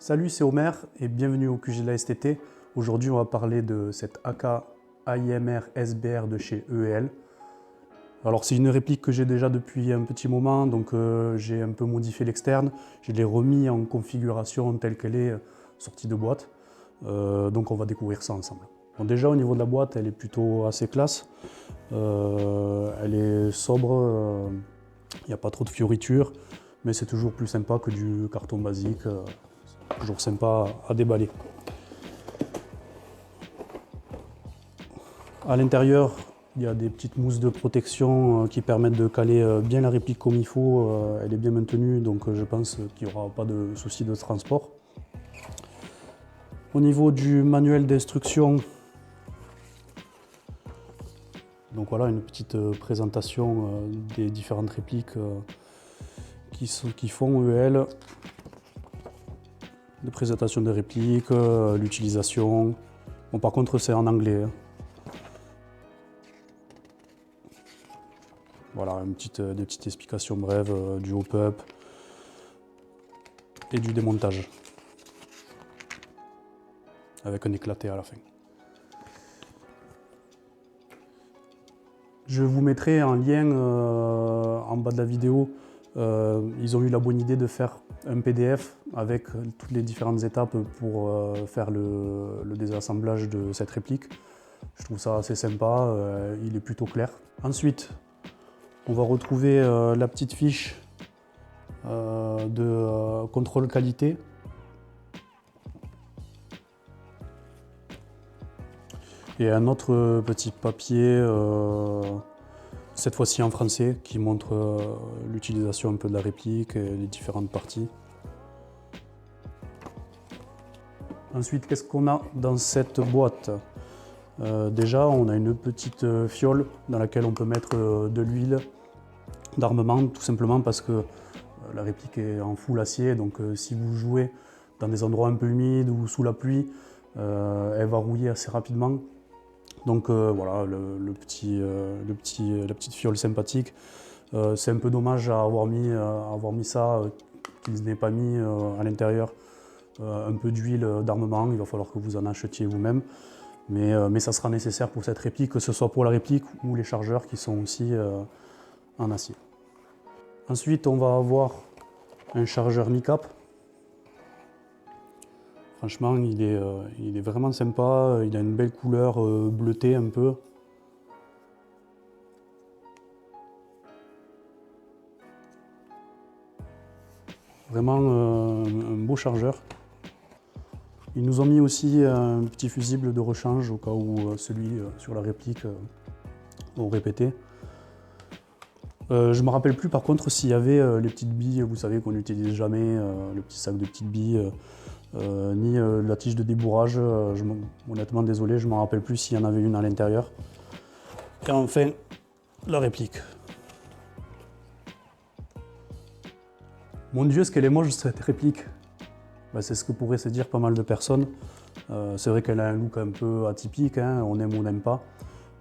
Salut, c'est Omer et bienvenue au QG de la STT. Aujourd'hui, on va parler de cette AK AIMR SBR de chez EEL. Alors, c'est une réplique que j'ai déjà depuis un petit moment, donc j'ai un peu modifié l'externe. Je l'ai remis en configuration telle qu'elle est sortie de boîte. Donc, on va découvrir ça ensemble. Bon, déjà, au niveau de la boîte, elle est plutôt assez classe. Elle est sobre, il n'y a pas trop de fioritures, mais c'est toujours plus sympa que du carton basique. Toujours sympa à déballer. À l'intérieur, il y a des petites mousses de protection qui permettent de caler bien la réplique comme il faut. Elle est bien maintenue, donc je pense qu'il n'y aura pas de souci de transport. Au niveau du manuel d'instruction, donc voilà une petite présentation des différentes répliques qui font EEL. De présentation des répliques, l'utilisation. Bon, par contre, c'est en anglais. Voilà, des petites explications brèves du hop-up et du démontage. Avec un éclaté à la fin. Je vous mettrai un lien en bas de la vidéo. Ils ont eu la bonne idée de faire un PDF avec toutes les différentes étapes pour faire le désassemblage de cette réplique. Je trouve ça assez sympa, il est plutôt clair. Ensuite, on va retrouver la petite fiche de contrôle qualité. Et un autre petit papier, cette fois-ci en français, qui montre l'utilisation un peu de la réplique et les différentes parties. Ensuite, qu'est-ce qu'on a dans cette boîte? Déjà, on a une petite fiole dans laquelle on peut mettre de l'huile d'armement, tout simplement parce que la réplique est en full acier, donc si vous jouez dans des endroits un peu humides ou sous la pluie, elle va rouiller assez rapidement. Donc voilà, la petite fiole sympathique. C'est un peu dommage à avoir mis ça, qu'ils n'aient pas mis à l'intérieur un peu d'huile d'armement. Il va falloir que vous en achetiez vous-même. Mais ça sera nécessaire pour cette réplique, que ce soit pour la réplique ou les chargeurs qui sont aussi en acier. Ensuite, on va avoir un chargeur Mi-Cap. Franchement, il est vraiment sympa, il a une belle couleur bleutée un peu. Vraiment un beau chargeur. Ils nous ont mis aussi un petit fusible de rechange au cas où celui sur la réplique aurait pété. Je ne me rappelle plus par contre s'il y avait les petites billes, vous savez qu'on n'utilise jamais, le petit sac de petites billes. Ni la tige de débourrage, honnêtement désolé, je ne me rappelle plus s'il y en avait une à l'intérieur. Et enfin, la réplique. Mon Dieu, ce qu'elle est moche cette réplique. Ben, c'est ce que pourraient se dire pas mal de personnes. C'est vrai qu'elle a un look un peu atypique, hein, on aime ou on n'aime pas.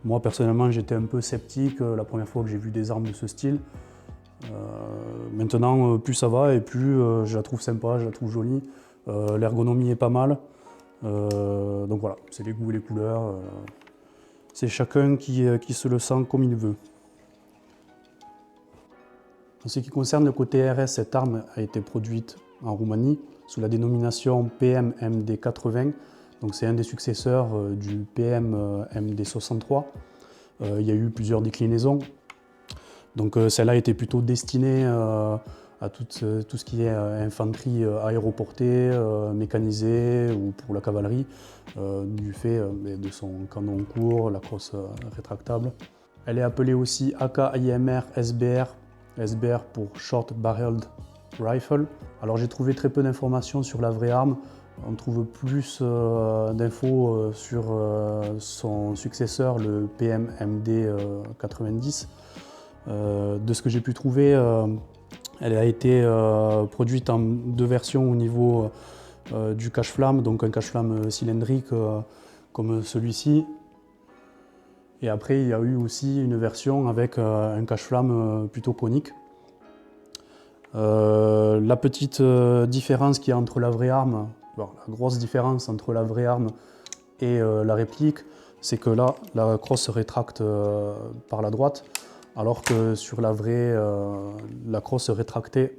Moi personnellement j'étais un peu sceptique la première fois que j'ai vu des armes de ce style. Maintenant plus ça va et plus je la trouve sympa, je la trouve jolie. L'ergonomie est pas mal. Donc voilà, c'est les goûts et les couleurs. C'est chacun qui se le sent comme il veut. En ce qui concerne le côté RS, cette arme a été produite en Roumanie sous la dénomination PM-MD80. Donc c'est un des successeurs du PM-MD63. Il y a eu plusieurs déclinaisons. Donc celle-là était plutôt destinée à tout ce qui est infanterie aéroportée, mécanisée ou pour la cavalerie, du fait de son canon court, la crosse rétractable. Elle est appelée aussi AK-IMR SBR, SBR pour Short Barreled Rifle. Alors j'ai trouvé très peu d'informations sur la vraie arme, on trouve plus d'infos sur son successeur, le PM-MD 90. De ce que j'ai pu trouver, elle a été produite en deux versions au niveau du cache-flamme, donc un cache-flamme cylindrique comme celui-ci. Et après, il y a eu aussi une version avec un cache-flamme plutôt conique. La petite différence qu'il y a entre la vraie arme, bon, la grosse différence entre la vraie arme et la réplique, c'est que là, la crosse se rétracte par la droite, alors que sur la vraie, la crosse se rétractait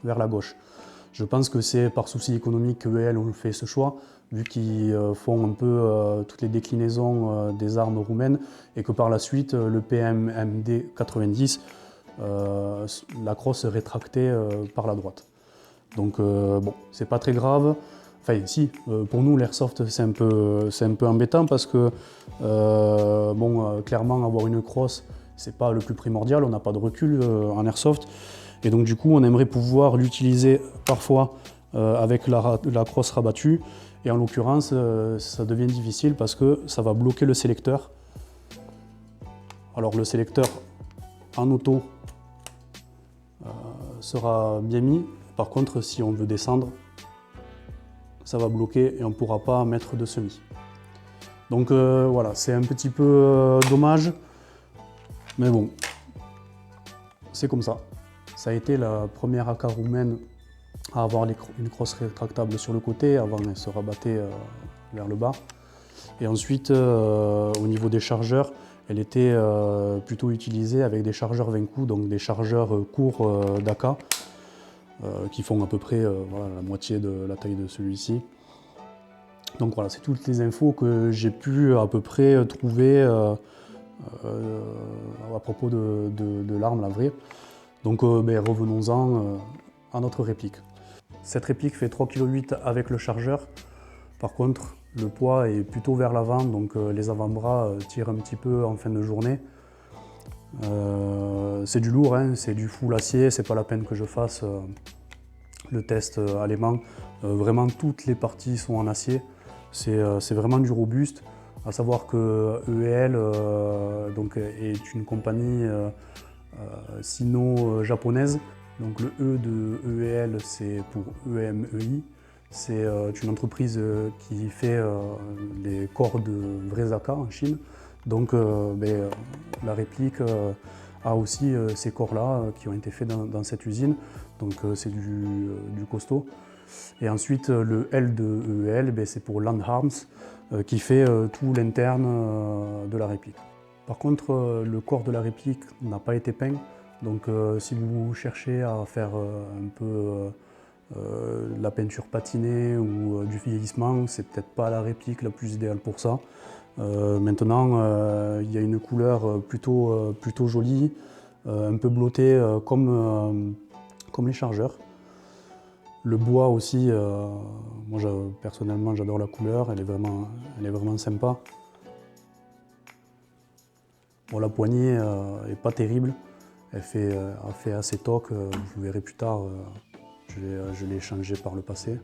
vers la gauche. Je pense que c'est par souci économique que EL ont fait ce choix, vu qu'ils font un peu toutes les déclinaisons des armes roumaines, et que par la suite, le PMMD 90, la crosse se rétractait par la droite. Donc bon, c'est pas très grave. Enfin si, pour nous l'airsoft c'est un peu embêtant parce que clairement avoir une crosse c'est pas le plus primordial, on n'a pas de recul en airsoft. Et donc du coup on aimerait pouvoir l'utiliser parfois avec la crosse rabattue. Et en l'occurrence ça devient difficile parce que ça va bloquer le sélecteur. Alors le sélecteur en auto sera bien mis. Par contre si on veut descendre, ça va bloquer et on ne pourra pas mettre de semis. Donc voilà, c'est un petit peu dommage, mais bon, c'est comme ça. Ça a été la première AK roumaine à avoir une crosse rétractable sur le côté, avant elle se rabattait vers le bas. Et ensuite, au niveau des chargeurs, elle était plutôt utilisée avec des chargeurs 20 coups, donc des chargeurs courts d'AK, qui font à peu près voilà, la moitié de la taille de celui-ci. Donc voilà, c'est toutes les infos que j'ai pu à peu près trouver à propos de l'arme, la vraie. Donc revenons-en à notre réplique. Cette réplique fait 3,8 kg avec le chargeur. Par contre, le poids est plutôt vers l'avant, donc les avant-bras tirent un petit peu en fin de journée. C'est du lourd, hein, c'est du full acier, c'est pas la peine que je fasse le test allemand. Vraiment toutes les parties sont en acier, c'est vraiment du robuste. À savoir que EL donc, est une compagnie sino-japonaise. Donc le E de EL c'est pour EMEI. C'est une entreprise qui fait les corps de vrais AK en Chine. Donc la réplique a aussi ces corps-là qui ont été faits dans cette usine. Donc c'est du costaud. Et ensuite le L de EL, c'est pour Land Arms qui fait tout l'interne de la réplique. Par contre le corps de la réplique n'a pas été peint. Donc si vous cherchez à faire un peu la peinture patinée ou du vieillissement, c'est peut-être pas la réplique la plus idéale pour ça. Maintenant, il y a une couleur plutôt jolie, un peu bleutée comme les chargeurs. Le bois aussi, moi personnellement j'adore la couleur, elle est vraiment sympa. Bon, la poignée est pas terrible, elle fait assez toc, vous verrez plus tard. Je l'ai changé par le passé.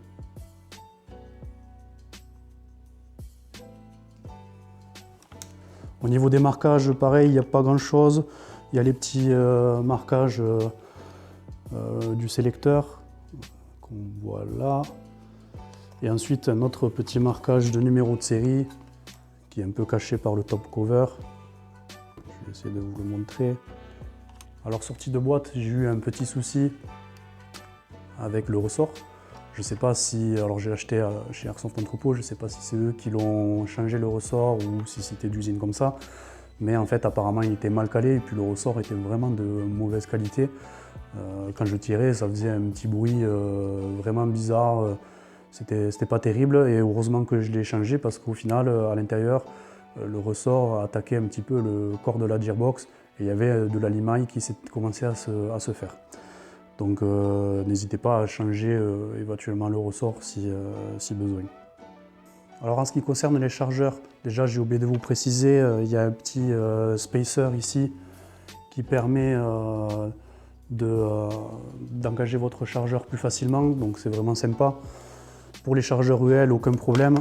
Au niveau des marquages, pareil, il n'y a pas grand chose. Il y a les petits marquages du sélecteur qu'on voit là. Et ensuite un autre petit marquage de numéro de série qui est un peu caché par le top cover. Je vais essayer de vous le montrer. Alors sortie de boîte, j'ai eu un petit souci avec le ressort. Je ne sais pas si, alors j'ai acheté chez Airsoft Entrepôt, je ne sais pas si c'est eux qui l'ont changé le ressort ou si c'était d'usine comme ça. Mais en fait apparemment il était mal calé et puis le ressort était vraiment de mauvaise qualité. Quand je tirais ça faisait un petit bruit vraiment bizarre, c'était pas terrible et heureusement que je l'ai changé parce qu'au final à l'intérieur le ressort attaquait un petit peu le corps de la gearbox et il y avait de la limaille qui s'est commencé à se faire. Donc n'hésitez pas à changer éventuellement le ressort si besoin. Alors en ce qui concerne les chargeurs, déjà j'ai oublié de vous préciser, il y a un petit spacer ici qui permet d'engager votre chargeur plus facilement, donc c'est vraiment sympa. Pour les chargeurs UL, aucun problème.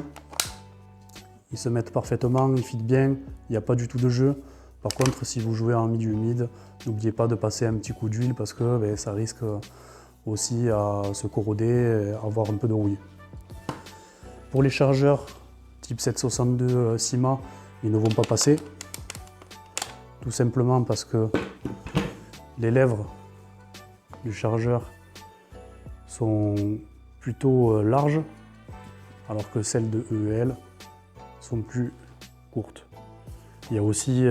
Ils se mettent parfaitement, ils fitent bien, il n'y a pas du tout de jeu. Par contre, si vous jouez en milieu humide, n'oubliez pas de passer un petit coup d'huile parce que ça risque aussi à se corroder et à avoir un peu de rouille. Pour les chargeurs type 762 Cyma, ils ne vont pas passer. Tout simplement parce que les lèvres du chargeur sont plutôt larges, alors que celles de EEL sont plus courtes. Il y a aussi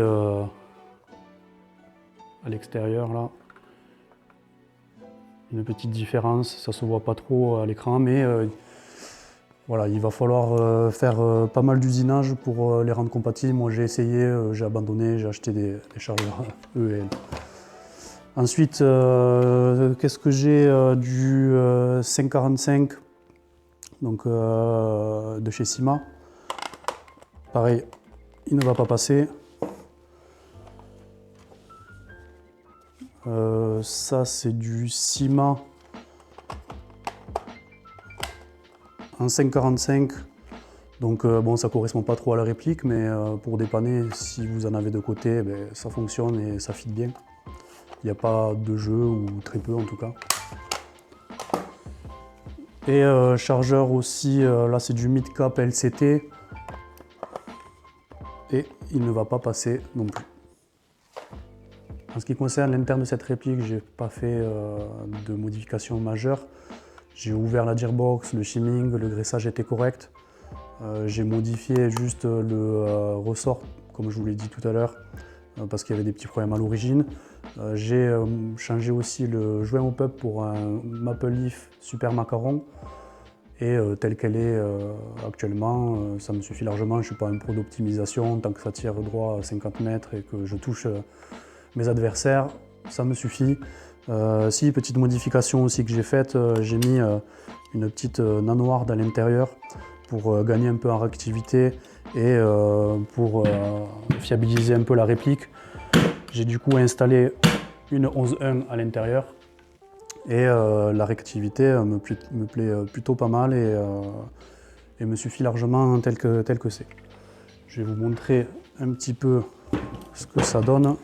à l'extérieur là une petite différence, ça se voit pas trop à l'écran, mais voilà, il va falloir faire pas mal d'usinage pour les rendre compatibles. Moi j'ai essayé, j'ai abandonné, j'ai acheté des chargeurs EEL. Ensuite, qu'est-ce que j'ai du 545 donc, de chez Syma. Pareil, il ne va pas passer. Ça c'est du Syma en 545. Donc bon, ça correspond pas trop à la réplique, mais pour dépanner, si vous en avez de côté, ben, ça fonctionne et ça fit bien. Il n'y a pas de jeu, ou très peu en tout cas. Et chargeur aussi, là c'est du Midcap LCT. Et il ne va pas passer non plus. En ce qui concerne l'interne de cette réplique, j'ai pas fait de modifications majeures. J'ai ouvert la gearbox, le shimming, le graissage était correct. J'ai modifié juste le ressort, comme je vous l'ai dit tout à l'heure, parce qu'il y avait des petits problèmes à l'origine. J'ai changé aussi le joint au pub pour un Maple Leaf Super Macaron. Et telle qu'elle est actuellement, ça me suffit largement. Je ne suis pas un pro d'optimisation, tant que ça tire droit à 50 mètres et que je touche mes adversaires, ça me suffit. Si, petite modification aussi que j'ai faite, j'ai mis une petite nano-hard à l'intérieur pour gagner un peu en réactivité et pour fiabiliser un peu la réplique. J'ai du coup installé une 11.1 à l'intérieur et la réactivité me plaît plutôt pas mal et me suffit largement tel que c'est. Je vais vous montrer un petit peu ce que ça donne.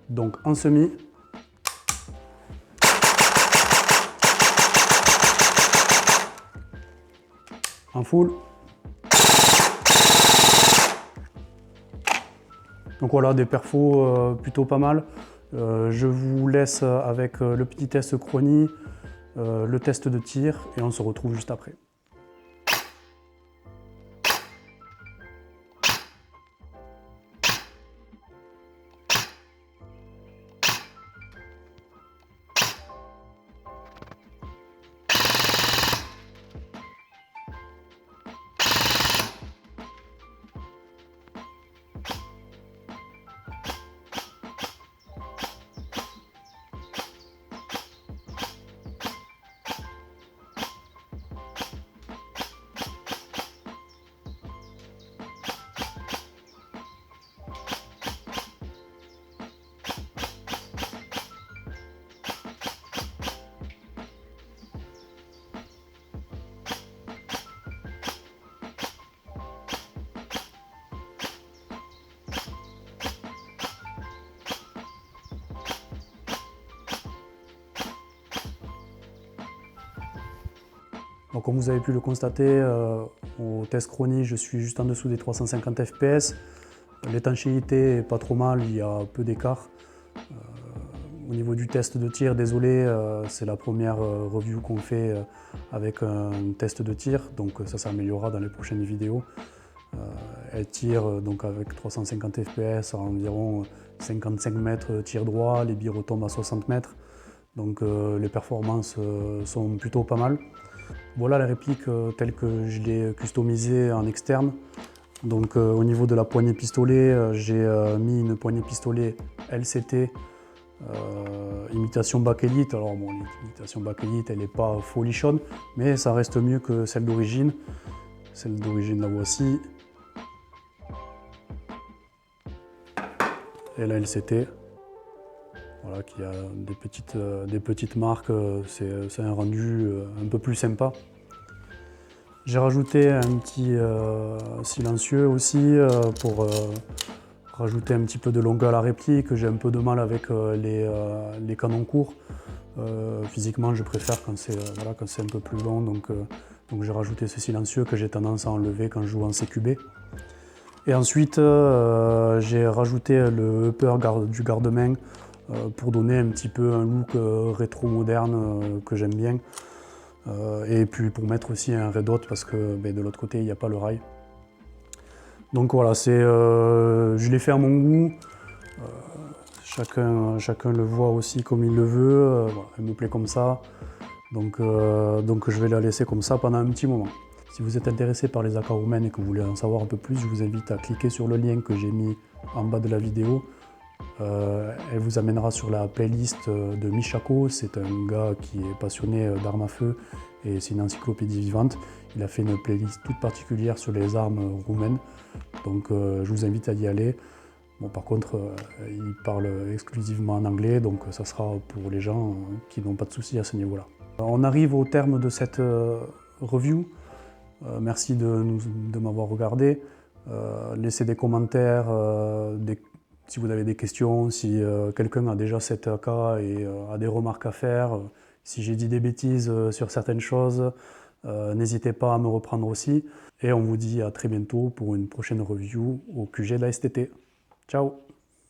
Donc en semi, en full. Donc voilà, des perfos plutôt pas mal. Je vous laisse avec le petit test chronie, le test de tir et on se retrouve juste après. Donc, comme vous avez pu le constater, au test chronie, je suis juste en dessous des 350 fps. L'étanchéité est pas trop mal, il y a peu d'écart. Au niveau du test de tir, désolé, c'est la première review qu'on fait avec un test de tir, donc ça s'améliorera dans les prochaines vidéos. Elle tire donc avec 350 fps à environ 55 mètres tir droit, les billes retombent à 60 mètres, donc les performances sont plutôt pas mal. Voilà la réplique telle que je l'ai customisée en externe. Donc au niveau de la poignée pistolet, j'ai mis une poignée pistolet LCT imitation Bakelite. Alors bon, l'imitation Bakelite elle n'est pas folichonne, mais ça reste mieux que celle d'origine. Celle d'origine la voici. Et la LCT, voilà, qui a des petites marques, c'est un rendu un peu plus sympa. J'ai rajouté un petit silencieux aussi pour rajouter un petit peu de longueur à la réplique. J'ai un peu de mal avec les canons courts. Physiquement, je préfère quand c'est voilà, un peu plus long, donc j'ai rajouté ce silencieux que j'ai tendance à enlever quand je joue en CQB. Et ensuite, j'ai rajouté le upper du garde-main pour donner un petit peu un look rétro-moderne que j'aime bien. Et puis pour mettre aussi un red dot parce que de l'autre côté il n'y a pas le rail. Donc voilà, je l'ai fait à mon goût. Chacun le voit aussi comme il le veut. Voilà, elle me plaît comme ça. Donc je vais la laisser comme ça pendant un petit moment. Si vous êtes intéressé par les accords roumaines et que vous voulez en savoir un peu plus, je vous invite à cliquer sur le lien que j'ai mis en bas de la vidéo. Elle vous amènera sur la playlist de Michako. C'est un gars qui est passionné d'armes à feu et c'est une encyclopédie vivante. Il a fait une playlist toute particulière sur les armes roumaines. Donc je vous invite à y aller. Bon, par contre, il parle exclusivement en anglais, donc ça sera pour les gens qui n'ont pas de soucis à ce niveau-là. On arrive au terme de cette review. Merci de m'avoir regardé. Laissez des commentaires si vous avez des questions, si quelqu'un a déjà cette AK et a des remarques à faire. Si j'ai dit des bêtises sur certaines choses, n'hésitez pas à me reprendre aussi. Et on vous dit à très bientôt pour une prochaine review au QG de la STT. Ciao!